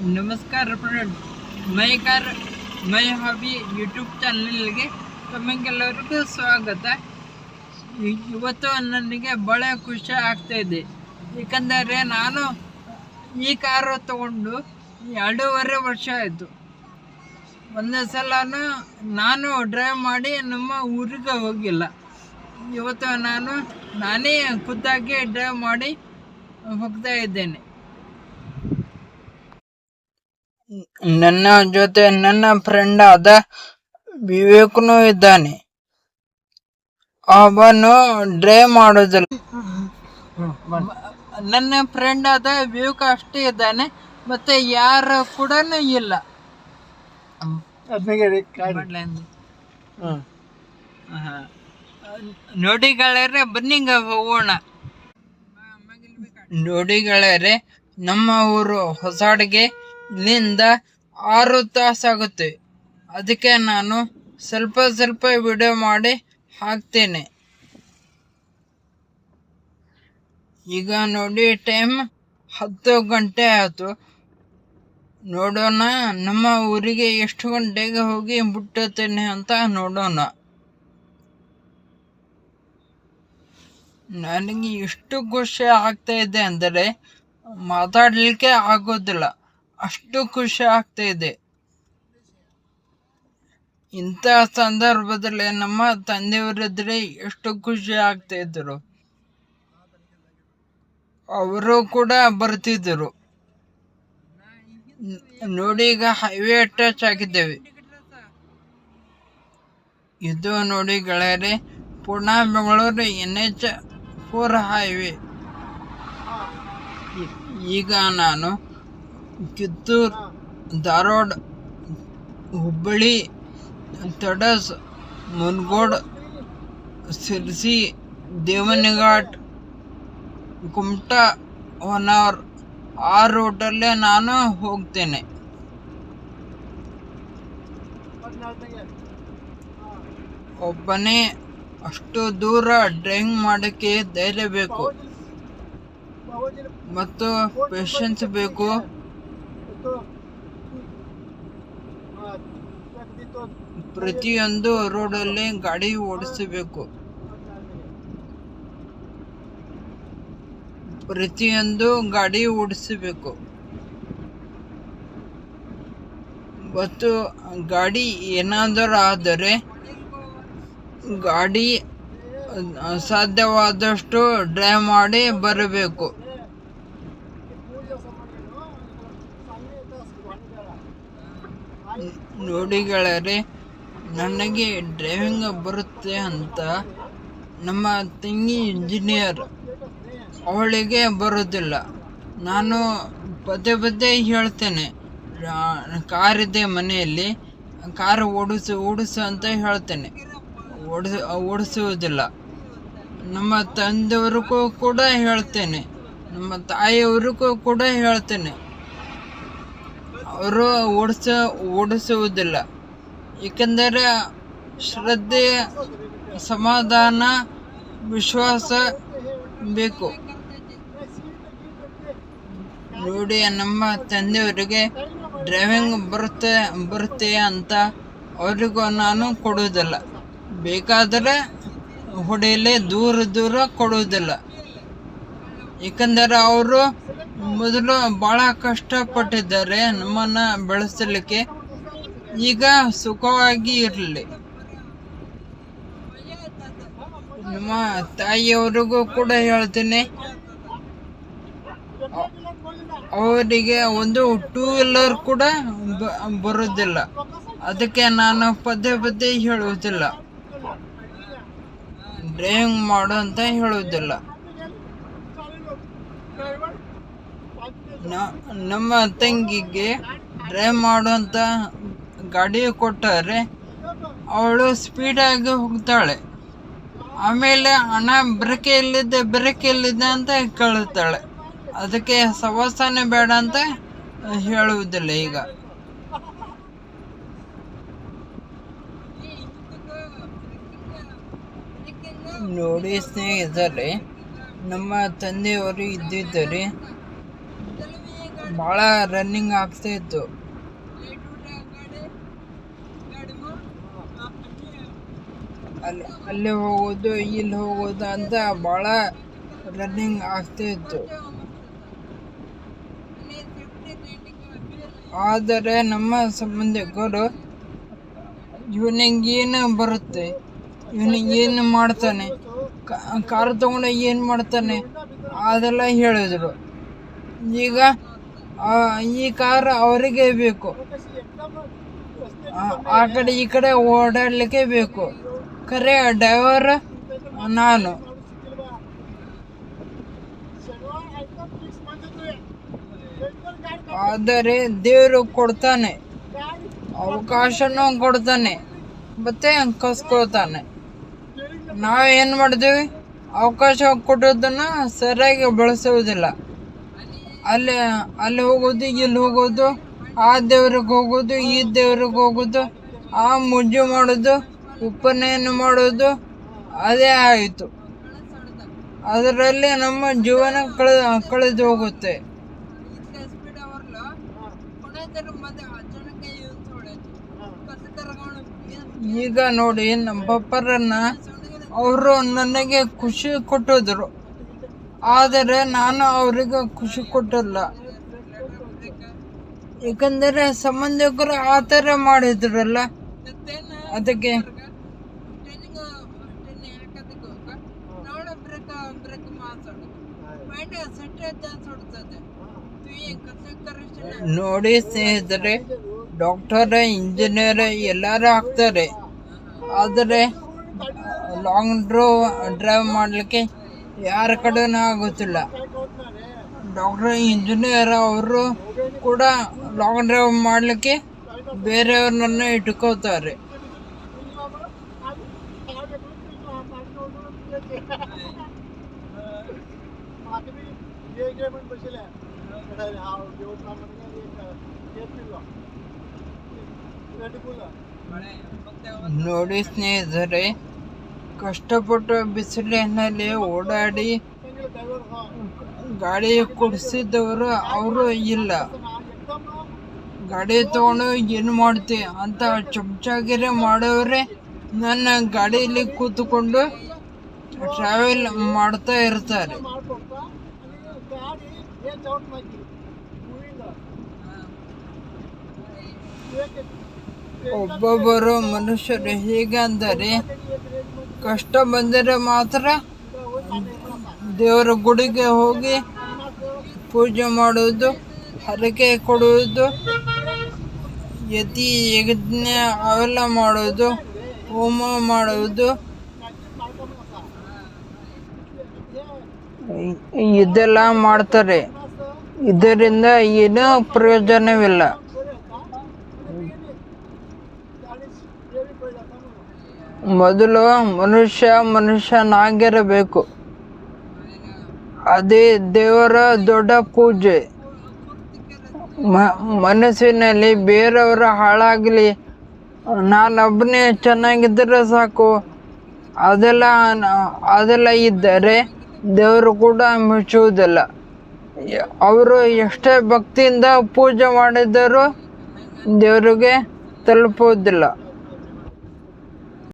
नमस्कार फ्रेंड, मैं hobby YouTube ಚಾನಲ್ಗೆ ತಮಗೆಲ್ಲರಿಗೂ ಸ್ವಾಗತ. ಇವತ್ತು ನನಗೆ ಭಾಳ ಖುಷಿ ಆಗ್ತಾ ಇದೆ, ಏಕೆಂದರೆ ನಾನು ಈ ಕಾರು ತಗೊಂಡು 2.5 ವರ್ಷ ಆಯಿತು. ಒಂದೇ ಸಲನೂ ನಾನು ಡ್ರೈವ್ ಮಾಡಿ ನಮ್ಮ ಊರಿಗೆ ಹೋಗಿಲ್ಲ. ಇವತ್ತು ನಾನೇ ಖುದ್ದಾಗಿ ಡ್ರೈವ್ ಮಾಡಿ ಹೋಗ್ತಾ ಇದ್ದೇನೆ. ನನ್ನ ಜೊತೆ ನನ್ನ ಫ್ರೆಂಡ್ ಆದ ವಿವೇಕ್ನು ಇದ್ದಾನೆ. ಅವನು ಡ್ರೈವ್ ಮಾಡೋದಿಲ್ಲ. ನನ್ನ ಫ್ರೆಂಡ್ ಆದ ವಿವೇಕ್ ಅಷ್ಟೇ ಇದ್ದಾನೆ, ಮತ್ತೆ ಯಾರು ಕೂಡ ಇಲ್ಲ. ನೋಡಿ ಗೆಳೆಯರೆ, ಬನ್ನಿಂಗ ಹೋಗೋಣ. ನೋಡಿ ಗೆಳೆಯರೆ, ನಮ್ಮ ಊರು ಹೊಸಡಿಗೆ ಇಲ್ಲಿಂದ 6 ತಾಸಾಗುತ್ತೆ. ಅದಕ್ಕೆ ನಾನು ಸ್ವಲ್ಪ ವಿಡಿಯೋ ಮಾಡಿ ಹಾಕ್ತೇನೆ. ಈಗ ನೋಡಿ, ಟೈಮ್ 10 ಗಂಟೆ ಆಯಿತು. ನೋಡೋಣ ನಮ್ಮ ಊರಿಗೆ ಎಷ್ಟು ಗಂಟೆಗೆ ಹೋಗಿ ಮುಟ್ಟುತ್ತೇನೆ ಅಂತ ನೋಡೋಣ. ನನಗೆ ಎಷ್ಟು ಖುಷಿ ಆಗ್ತಾ ಇದೆ ಅಂದರೆ ಮಾತಾಡಲಿಕ್ಕೆ ಆಗೋದಿಲ್ಲ, ಅಷ್ಟು ಖುಷಿ ಆಗ್ತಾ ಇದೆ. ಇಂಥ ಸಂದರ್ಭದಲ್ಲಿ ನಮ್ಮ ತಂದೆಯವರಿದ್ರೆ ಎಷ್ಟು ಖುಷಿ ಆಗ್ತಾ ಇದ್ರು. ಅವರು ಕೂಡ ಬರ್ತಿದ್ರು. ನೋಡಿ, ಈಗ ಹೈವೇ ಟಚ್ ಆಗಿದ್ದೇವೆ. ಇದು ನೋಡಿ ಗೆಳೆಯರೆ, ಪುಣೆ ಬೆಂಗಳೂರು NH4 ಹೈವೇ. ಈಗ ನಾನು ಕಿತ್ತೂರು, ಧಾರವಾಡ, ಹುಬ್ಬಳ್ಳಿ, ತಡಸ್, ಮುನಗೋಡ್, ಸಿರ್ಸಿ, ದೇವನಘಾಟ್, ಕುಮಟಾ, ಹೊನ್ನಾವರ ಆ ರೂಟಲ್ಲೇ ನಾನು ಹೋಗ್ತೇನೆ. ಒಬ್ಬನೇ ಅಷ್ಟು ದೂರ ಡ್ರೈವಿಂಗ್ ಮಾಡೋಕ್ಕೆ ಧೈರ್ಯ ಬೇಕು ಮತ್ತು ಪೇಷನ್ಸ್ ಬೇಕು. ಪ್ರತಿಯೊಂದು ರೋಡಲ್ಲಿ ಗಾಡಿ ಓಡಿಸಬೇಕು. ಮತ್ತು ಗಾಡಿ ಏನಾದರೂ ಆದರೆ ಗಾಡಿ ಸಾಧ್ಯವಾದಷ್ಟು ಡ್ರೈವ್ ಮಾಡಿ ಬರಬೇಕು. ನೋಡಿ ಗೆಳೆಯರೆ, ನನಗೆ ಡ್ರೈವಿಂಗ್ ಬರುತ್ತೆ ಅಂತ ನಮ್ಮ ತಂಗಿ ಇಂಜಿನಿಯರ್, ಅವಳಿಗೆ ಬರೋದಿಲ್ಲ. ನಾನು ಪದೇ ಹೇಳ್ತೇನೆ, ಕಾರಿದೆ ಮನೆಯಲ್ಲಿ, ಕಾರು ಓಡಿಸು ಅಂತ ಹೇಳ್ತೇನೆ. ಓಡಿಸುವುದಿಲ್ಲ. ನಮ್ಮ ತಂದೆಯವ್ರಿಗೂ ಕೂಡ ಹೇಳ್ತೇನೆ, ನಮ್ಮ ತಾಯಿಯವ್ರಿಗೂ ಕೂಡ ಹೇಳ್ತೇನೆ. ಅವರು ಓಡಿಸುವುದಿಲ್ಲ. ಏಕೆಂದರೆ ಶ್ರದ್ಧೆ, ಸಮಾಧಾನ, ವಿಶ್ವಾಸ ಬೇಕು. ನೋಡಿ, ನಮ್ಮ ತಂದೆಯವರಿಗೆ ಡ್ರೈವಿಂಗ್ ಬರುತ್ತೆ ಅಂತ ಅವರಿಗೂ ನಾನು ಕೊಡುವುದಿಲ್ಲ. ಬೇಕಾದರೆ ಹೊಡೆಯಲೇ, ದೂರ ಕೊಡುವುದಿಲ್ಲ. ಏಕೆಂದರೆ ಅವರು ಮೊದಲು ಭಾಳ ಕಷ್ಟಪಟ್ಟಿದ್ದಾರೆ ನಮ್ಮನ್ನ ಬೆಳೆಸಲಿಕ್ಕೆ. ಈಗ ಸುಖವಾಗಿ ಇರಲಿ. ನಮ್ಮ ತಾಯಿಯವರಿಗೂ ಕೂಡ ಹೇಳ್ತೀನಿ, ಅವರಿಗೆ ಒಂದು 2 ವೀಲರ್ ಕೂಡ ಬರೋದಿಲ್ಲ. ಅದಕ್ಕೆ ನಾನು ಪದೇ ಹೇಳುವುದಿಲ್ಲ, ಡ್ರೈವಿಂಗ್ ಮಾಡು ಅಂತ ಹೇಳುವುದಿಲ್ಲ. ನಮ್ಮ ತಂಗಿಗೆ ಡ್ರೈವ್ ಮಾಡುವಂತ ಗಾಡಿ ಕೊಟ್ಟರೆ ಅವಳು ಸ್ಪೀಡಾಗಿ ಹೋಗ್ತಾಳೆ. ಆಮೇಲೆ ಹಣ ಬ್ರೇಕ್ ಎಲ್ಲಿದೆ ಅಂತ ಕೇಳುತ್ತಾಳೆ. ಅದಕ್ಕೆ ಸವಾಸನೆ ಬೇಡ ಅಂತ ಹೇಳುವುದಿಲ್ಲ. ಈಗ ನೋಡಿ ಸ್ನೇಹಿತರೆ, ನಮ್ಮ ತಂದೆಯವರು ಇದ್ದಿದ್ದರೆ ಭಾಳ ರನ್ನಿಂಗ್ ಆಗ್ತಾಯಿತ್ತು. ಅಲ್ಲಿ ಹೋಗೋದು ಇಲ್ಲಿ ಹೋಗೋದು ಅಂತ ಭಾಳ ರನ್ನಿಂಗ್ ಆಗ್ತಾಯಿತ್ತು. ಆದರೆ ನಮ್ಮ ಸಂಬಂಧಿಕರು ಇವನಿಗೇನು ಬರುತ್ತೆ, ಇವನಿಗೇನು ಮಾಡ್ತಾನೆ, ಕಾರ್ ತಗೊಂಡು ಏನು ಮಾಡ್ತಾನೆ ಅದೆಲ್ಲ ಹೇಳಿದರು. ಈಗ ಈ ಕಾರ್ ಅವರಿಗೆ ಬೇಕು, ಆ ಕಡೆ ಈ ಕಡೆ ಓಡಾಡಲಿಕ್ಕೆ ಬೇಕು. ಖರೆ ಡ್ರೈವರ್ ನಾನು. ಆದರೆ ದೇವರು ಕೊಡ್ತಾನೆ, ಅವಕಾಶನೂ ಕೊಡ್ತಾನೆ, ಮತ್ತೆ ಕಸ್ಕೊಳ್ತಾನೆ. ನಾವೇನು ಮಾಡ್ತೀವಿ, ಅವಕಾಶ ಕೊಟ್ಟೋದನ್ನು ಸರಿಯಾಗಿ ಬಳಸೋದಿಲ್ಲ. ಅಲ್ಲಿ ಹೋಗೋದು, ಇಲ್ಲಿ ಹೋಗೋದು, ಆ ದೇವ್ರಿಗೆ ಹೋಗೋದು, ಈ ದೇವ್ರಿಗೆ ಹೋಗೋದು, ಆ ಮುಜ್ಜು ಮಾಡೋದು, ಉಪನಯನ ಮಾಡೋದು, ಅದೇ ಆಯಿತು. ಅದರಲ್ಲಿ ನಮ್ಮ ಜೀವನ ಕಳೆದು ಹೋಗುತ್ತೆ. ಈಗ ನೋಡಿ, ನಮ್ಮ ಪಪ್ಪರನ್ನ ಅವರು ನನಗೆ ಖುಷಿ ಕೊಟ್ಟಿದ್ರು, ಆದರೆ ನಾನು ಅವರಿಗೆ ಖುಷಿ ಕೊಟ್ಟಿಲ್ಲ. ಏಕೆಂದರೆ ಸಂಬಂಧಿಕರು ಆ ಥರ ಮಾಡಿದ್ರಲ್ಲ, ಅದಕ್ಕೆ ನೋಡಿ ಸ್ನೇಹಿತರೆ, ಡಾಕ್ಟರ್, ಇಂಜಿನಿಯರ್ ಎಲ್ಲರೂ ಆಗ್ತಾರೆ, ಆದರೆ ಲಾಂಗ್ ಡ್ರೈವ್ ಮಾಡಲಿಕ್ಕೆ ಯಾರ ಕಡೆನೂ ಆಗುತ್ತಿಲ್ಲ. ಡಾಕ್ಟರ್, ಇಂಜಿನಿಯರ್ ಅವರು ಕೂಡ ಲಾಂಗ್ ಡ್ರೈವ್ ಮಾಡಲಿಕ್ಕೆ ಬೇರೆಯವ್ರನ್ನ ಇಟ್ಕೋತಾರೆ. ನೋಡಿ ಸ್ನೇಹಿತರೆ, ಕಷ್ಟಪಟ್ಟು ಬಿಸಿಲಿನಲ್ಲಿ ಓಡಾಡಿ ಗಾಡಿ ಕೊಡಿಸಿದವರು ಅವರು ಇಲ್ಲ. ಗಾಡಿ ತಗೊಂಡು ಏನು ಮಾಡ್ತೀವಿ ಅಂತ ಚಮಚಾಗಿರಿ ಮಾಡೋರೆ ನನ್ನ ಗಾಡಿಯಲ್ಲಿ ಕೂತ್ಕೊಂಡು ಟ್ರಾವೆಲ್ ಮಾಡ್ತಾ ಇರ್ತಾರೆ. ಒಬ್ಬೊಬ್ಬರು ಮನುಷ್ಯರು ಹೇಗಂದರೆ, ಕಷ್ಟ ಬಂದರೆ ಮಾತ್ರ ದೇವರ ಗುಡಿಗೆ ಹೋಗಿ ಪೂಜೆ ಮಾಡುವುದು, ಹರಕೆ ಕೊಡುವುದು, ಯತಿ ಯಜ್ಞ ಅವೆಲ್ಲ ಮಾಡುವುದು, ಹೋಮ ಮಾಡುವುದು, ಇದೆಲ್ಲ ಮಾಡ್ತಾರೆ. ಇದರಿಂದ ಏನೂ ಪ್ರಯೋಜನವಿಲ್ಲ. ಮೊದಲು ಮನುಷ್ಯನಾಗಿರಬೇಕು, ಅದೇ ದೇವರ ದೊಡ್ಡ ಪೂಜೆ. ಮನಸ್ಸಿನಲ್ಲಿ ಬೇರೆಯವರ ಹಾಳಾಗಲಿ, ನಾನೊಬ್ಬನೇ ಚೆನ್ನಾಗಿದ್ದರೆ ಸಾಕು, ಅದೆಲ್ಲ ಇದ್ದರೆ ದೇವರು ಕೂಡ ಮೆಚ್ಚುವುದಿಲ್ಲ. ಅವರು ಎಷ್ಟೇ ಭಕ್ತಿಯಿಂದ ಪೂಜೆ ಮಾಡಿದರೂ ದೇವರಿಗೆ ತಲುಪುವುದಿಲ್ಲ.